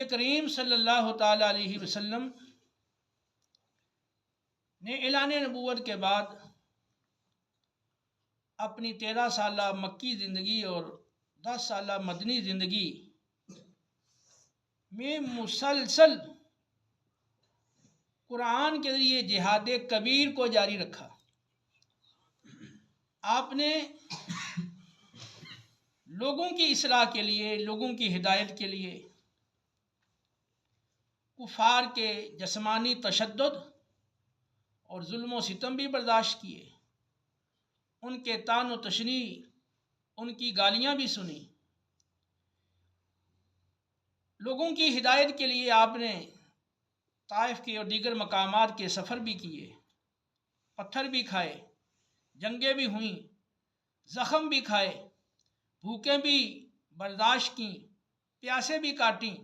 کریم صلی اللہ تعالی علیہ وسلم نے اعلان نبوت کے بعد اپنی 13 سالہ مکی زندگی اور 10 سالہ مدنی زندگی میں مسلسل قرآن کے ذریعے جہاد کبیر کو جاری رکھا۔ آپ نے لوگوں کی اصلاح کے لیے، لوگوں کی ہدایت کے لیے کفار کے جسمانی تشدد اور ظلم و ستم بھی برداشت کیے، ان کے طعن و تشنیع، ان کی گالیاں بھی سنی۔ لوگوں کی ہدایت کے لیے آپ نے طائف کے اور دیگر مقامات کے سفر بھی کیے، پتھر بھی کھائے، جنگیں بھی ہوئیں، زخم بھی کھائے، بھوکیں بھی برداشت کیں، پیاسیں بھی کاٹیں،